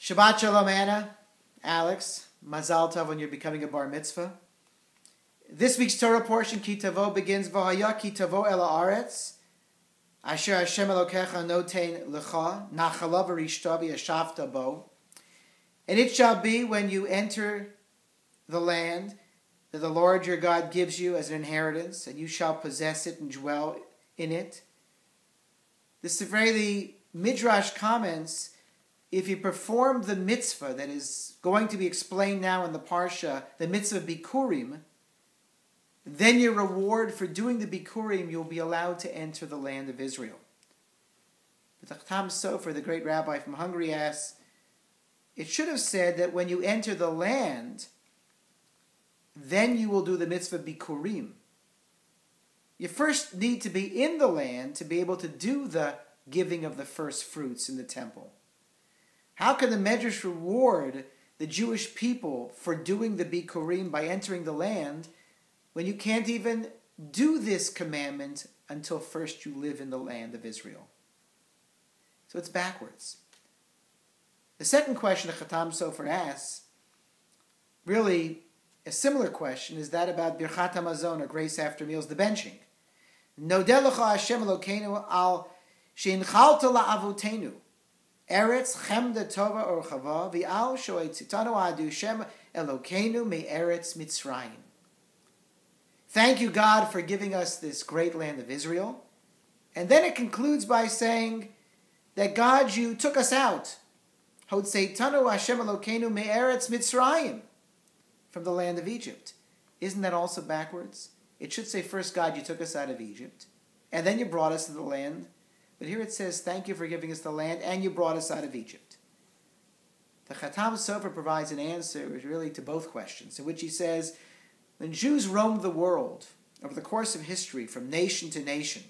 Shabbat Shalom, Anna, Alex, Mazal Tov when you're becoming a bar mitzvah. This week's Torah portion, Ki Tavo, begins, V'haya Ki Tavo el haaretz, Asher Hashem Elokecha notein lecha, Nachala v'rishta v'yashavta bo. And it shall be when you enter the land that the Lord your God gives you as an inheritance, and you shall possess it and dwell in it. The Sevrei Midrash comments, if you perform the mitzvah that is going to be explained now in the Parsha, the mitzvah of Bikurim, then your reward for doing the Bikurim, you'll be allowed to enter the land of Israel. But the Chatam Sofer, the great rabbi from Hungary, asks, it should have said that when you enter the land, then you will do the mitzvah Bikurim. You first need to be in the land to be able to do the giving of the first fruits in the temple. How can the Medrash reward the Jewish people for doing the Bikurim by entering the land when you can't even do this commandment until first you live in the land of Israel? So it's backwards. The second question the Chatam Sofer asks, really a similar question, is that about Birchat HaMazon, or grace after meals, the benching. Nodeh lecha Hashem Elokeinu al sheinchalta la'avotenu. Eretz chemda tova orchava v'al shoei tzitanu adu Shem Elokeinu me'eretz Mitzrayim. Thank you, God, for giving us this great land of Israel. And then it concludes by saying that God, you took us out. Hotzeitanu Hashem Elokeinu me'eretz Mitzrayim, from the land of Egypt. Isn't that also backwards? It should say first, God, you took us out of Egypt, and then you brought us to the land. But here it says, thank you for giving us the land, and you brought us out of Egypt. The Chatam Sofer provides an answer really to both questions, in which he says, when Jews roamed the world over the course of history from nation to nation,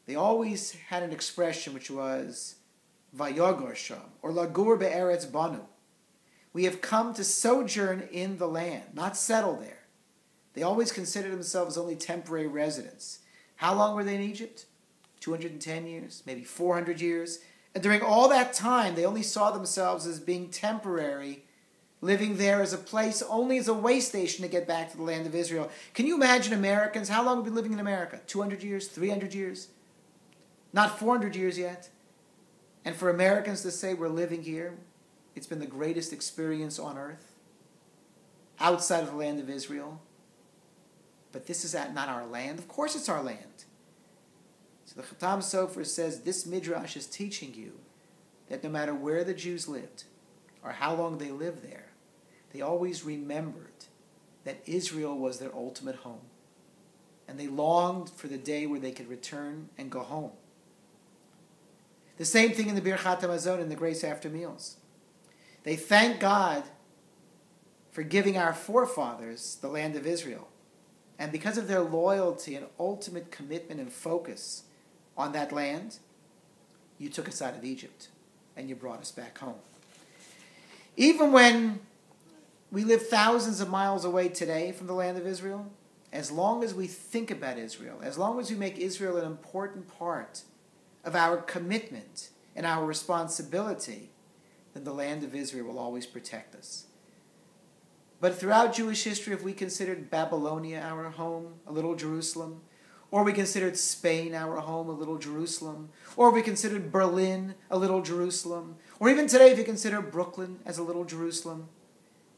they always had an expression which was Vayogor Sham, or Lagur be'eretz banu. We have come to sojourn in the land, not settle there. They always considered themselves only temporary residents. How long were they in Egypt? 210 years, maybe 400 years. And during all that time, they only saw themselves as being temporary, living there as a place, only as a way station to get back to the land of Israel. Can you imagine Americans? How long have we been living in America? 200 years? 300 years? Not 400 years yet. And for Americans to say we're living here, it's been the greatest experience on earth, outside of the land of Israel. But this is not our land. Of course it's our land. So the Chatam Sofer says this Midrash is teaching you that no matter where the Jews lived, or how long they lived there, they always remembered that Israel was their ultimate home. And they longed for the day where they could return and go home. The same thing in the Birchat HaMazon, in the grace after meals. They thank God for giving our forefathers the land of Israel. And because of their loyalty and ultimate commitment and focus on that land, you took us out of Egypt and you brought us back home. Even when we live thousands of miles away today from the land of Israel, as long as we think about Israel, as long as we make Israel an important part of our commitment and our responsibility, then the land of Israel will always protect us. But throughout Jewish history, if we considered Babylonia our home, a little Jerusalem, or we considered Spain our home, a little Jerusalem, or we considered Berlin a little Jerusalem, or even today if you consider Brooklyn as a little Jerusalem,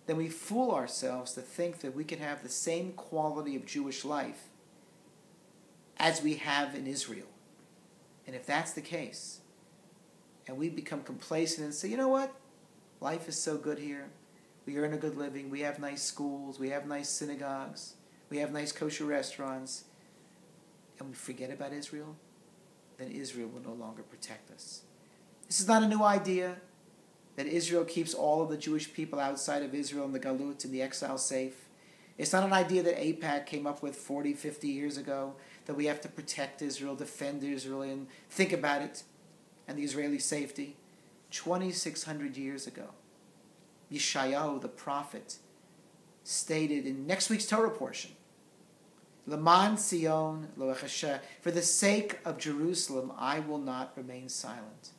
then we fool ourselves to think that we can have the same quality of Jewish life as we have in Israel. And if that's the case, and we become complacent and say, you know what? Life is so good here. We earn a good living. We have nice schools. We have nice synagogues. We have nice kosher restaurants. And we forget about Israel, then Israel will no longer protect us. This is not a new idea, that Israel keeps all of the Jewish people outside of Israel in the galut, in the exile, safe. It's not an idea that AIPAC came up with 40, 50 years ago, that we have to protect Israel, defend Israel, and think about it, and the Israeli safety. 2,600 years ago, Yeshayahu, the prophet, stated in next week's Torah portion, L'man Sion lo echasher, for the sake of Jerusalem, I will not remain silent.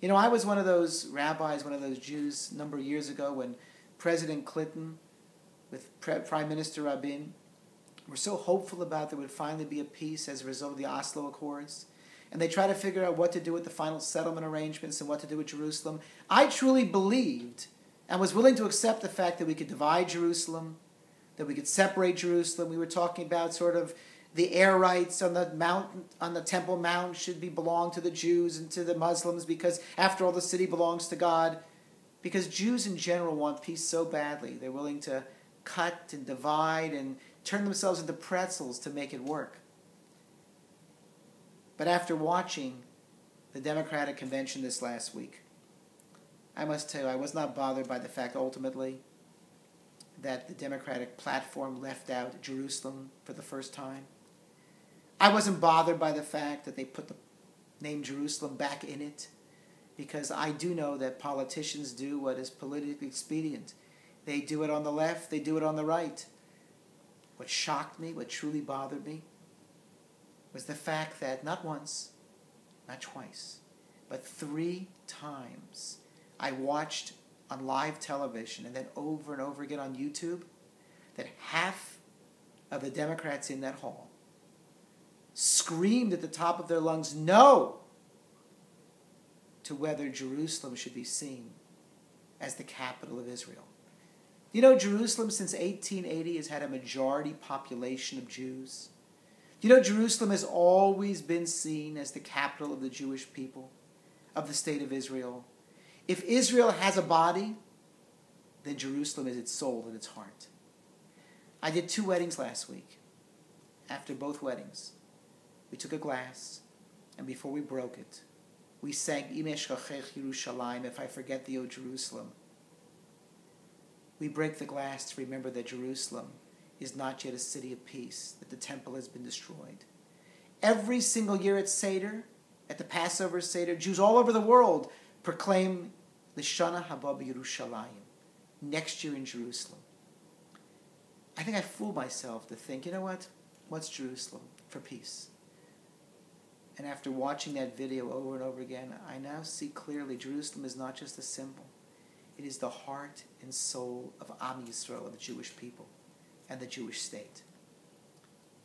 You know, I was one of those rabbis, one of those Jews a number of years ago when President Clinton with Prime Minister Rabin were so hopeful about there would finally be a peace as a result of the Oslo Accords. And they tried to figure out what to do with the final settlement arrangements and what to do with Jerusalem. I truly believed and was willing to accept the fact that we could divide Jerusalem, that we could separate Jerusalem. We were talking about sort of the air rights on the mountain, on the Temple Mount should belong to the Jews and to the Muslims because after all the city belongs to God. Because Jews in general want peace so badly. They're willing to cut and divide and turn themselves into pretzels to make it work. But after watching the Democratic Convention this last week, I must tell you, I was not bothered by the fact ultimately that the Democratic platform left out Jerusalem for the first time. I wasn't bothered by the fact that they put the name Jerusalem back in it, because I do know that politicians do what is politically expedient. They do it on the left, they do it on the right. What shocked me, what truly bothered me, was the fact that not once, not twice, but 3 times I watched on live television and then over and over again on YouTube that half of the Democrats in that hall screamed at the top of their lungs, no, to whether Jerusalem should be seen as the capital of Israel. You know, Jerusalem since 1880 has had a majority population of Jews. You know, Jerusalem has always been seen as the capital of the Jewish people, of the state of Israel. If Israel has a body, then Jerusalem is its soul and its heart. I did 2 weddings last week. After both weddings, we took a glass, and before we broke it, we sang Im Eshkachech Yerushalayim, if I forget thee, O Jerusalem. We break the glass to remember that Jerusalem is not yet a city of peace, that the temple has been destroyed. Every single year at Seder, at the Passover Seder, Jews all over the world proclaim L'Shana Haba B'Yerushalayim, next year in Jerusalem. I think I fooled myself to think, you know what? What's Jerusalem? For peace. And after watching that video over and over again, I now see clearly Jerusalem is not just a symbol. It is the heart and soul of Am Yisrael, of the Jewish people and the Jewish state.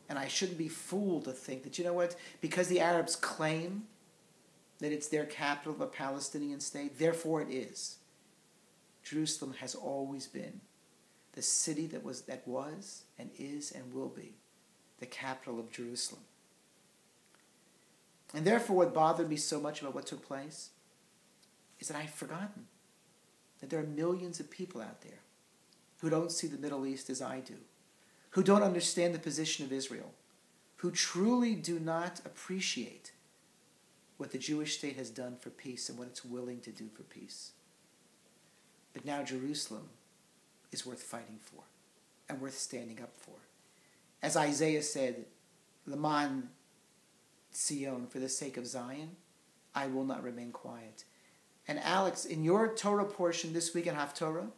And I shouldn't be fooled to think that, you know what, because the Arabs claim that it's their capital of a Palestinian state, therefore it is. Jerusalem has always been the city that was and is and will be the capital of Jerusalem. And therefore what bothered me so much about what took place is that I've forgotten that there are millions of people out there who don't see the Middle East as I do, who don't understand the position of Israel, who truly do not appreciate what the Jewish state has done for peace and what it's willing to do for peace. But now Jerusalem is worth fighting for and worth standing up for. As Isaiah said, Leman Zion, for the sake of Zion, I will not remain quiet. And Alex, in your Torah portion this week in Haftorah,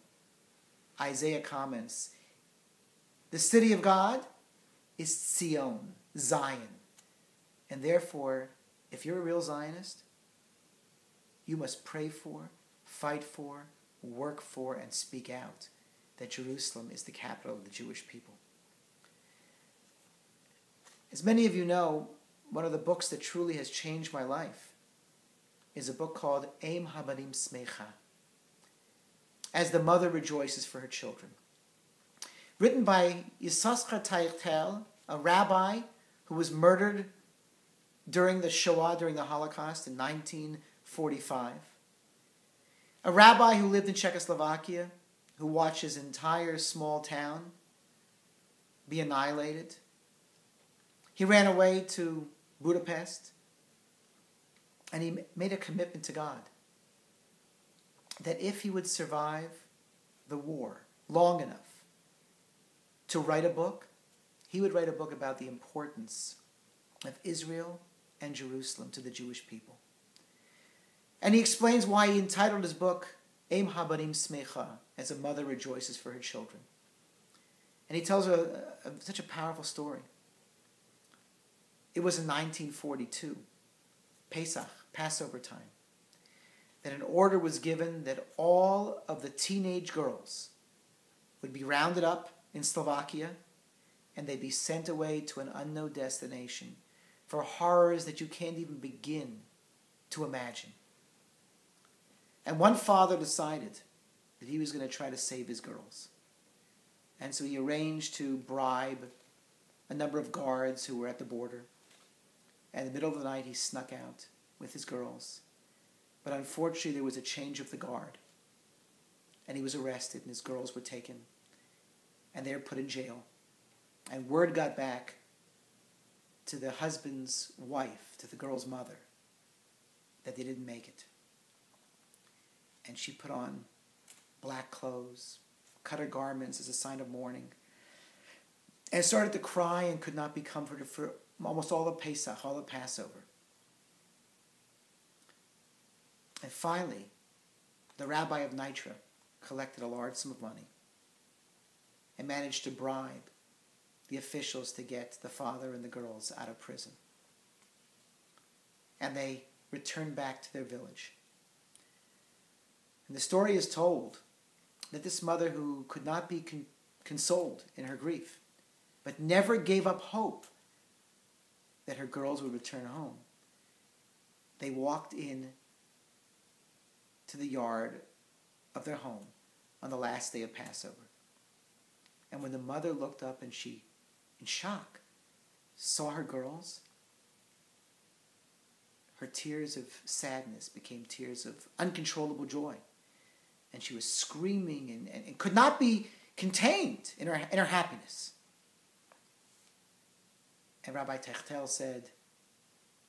Isaiah comments, the city of God is Zion, Zion. And therefore, if you're a real Zionist, you must pray for, fight for, work for, and speak out that Jerusalem is the capital of the Jewish people. As many of you know, one of the books that truly has changed my life is a book called Eim Habanim Smecha, As the Mother Rejoices for Her Children. Written by Yisachar Teichtel, a rabbi who was murdered during the Shoah, during the Holocaust in 1945. A rabbi who lived in Czechoslovakia, who watched his entire small town be annihilated. He ran away to Budapest, and he made a commitment to God that if he would survive the war long enough to write a book, he would write a book about the importance of Israel and Jerusalem to the Jewish people. And he explains why he entitled his book, Eim Habanim Smecha, As a Mother Rejoices for Her Children. And he tells such a powerful story. It was in 1942, Pesach, Passover time. that an order was given that all of the teenage girls would be rounded up in Slovakia and they'd be sent away to an unknown destination for horrors that you can't even begin to imagine. And one father decided that he was going to try to save his girls. And so he arranged to bribe a number of guards who were at the border. And in the middle of the night, he snuck out with his girls. But unfortunately, there was a change of the guard. And he was arrested, and his girls were taken. And they were put in jail. And word got back to the husband's wife, to the girl's mother, that they didn't make it. And she put on black clothes, cut her garments as a sign of mourning, and started to cry and could not be comforted for almost all of Pesach, all of Passover. And finally, the rabbi of Nitra collected a large sum of money and managed to bribe the officials to get the father and the girls out of prison. And they returned back to their village. And the story is told that this mother, who could not be consoled in her grief, but never gave up hope that her girls would return home, they walked in to the yard of their home on the last day of Passover. And when the mother looked up and she, in shock, saw her girls, her tears of sadness became tears of uncontrollable joy. And she was screaming and could not be contained in her happiness. And Rabbi Tessler said,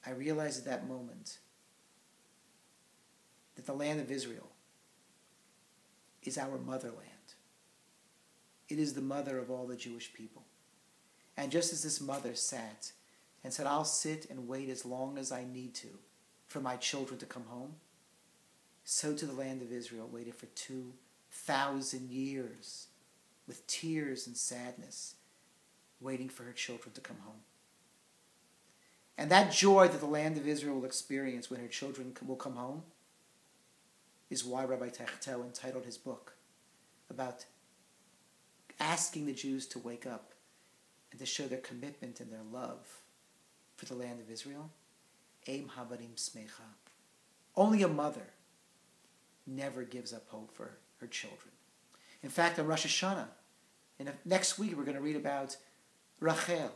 I realized at that moment that the land of Israel is our motherland. It is the mother of all the Jewish people. And just as this mother sat and said, I'll sit and wait as long as I need to for my children to come home, so to the land of Israel waited for 2,000 years with tears and sadness, waiting for her children to come home. And that joy that the land of Israel will experience when her children will come home is why Rabbi Tessler entitled his book about asking the Jews to wake up and to show their commitment and their love for the land of Israel. Eim habarim smecha. Only a mother never gives up hope for her children. In fact, on Rosh Hashanah, next week, we're going to read about Rachel,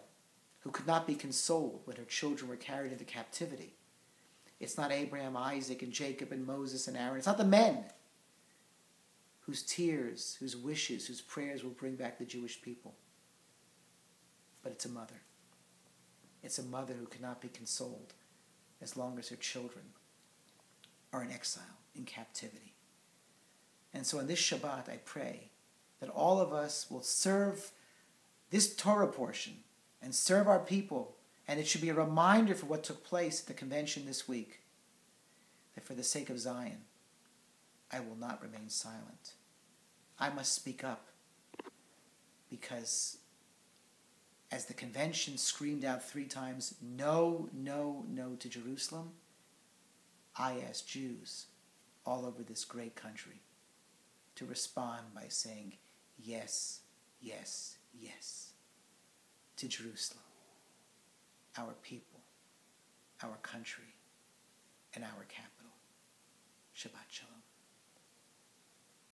who could not be consoled when her children were carried into captivity. It's not Abraham, Isaac, and Jacob, and Moses, and Aaron. It's not the men whose tears, whose wishes, whose prayers will bring back the Jewish people. But it's a mother. It's a mother who cannot be consoled as long as her children are in exile, in captivity. And so on this Shabbat, I pray that all of us will serve this Torah portion and serve our people. And it should be a reminder for what took place at the convention this week, that for the sake of Zion, I will not remain silent. I must speak up, because as the convention screamed out 3 times, no, no, no to Jerusalem, I ask Jews all over this great country to respond by saying yes, yes, yes to Jerusalem, our people, our country, and our capital. Shabbat Shalom.